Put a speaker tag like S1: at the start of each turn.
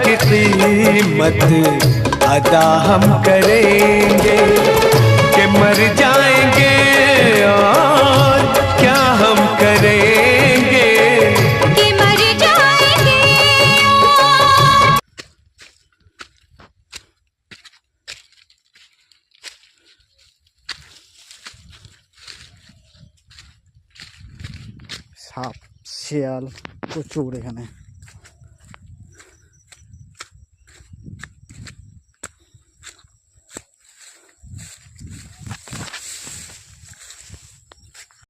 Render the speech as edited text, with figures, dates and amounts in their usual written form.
S1: की कीमत अदा हम करेंगे कि मर जाएंगे और क्या हम करेंगे
S2: कि मर जाएंगे।
S3: সাপ শিয়াল প্রচুর এখানে।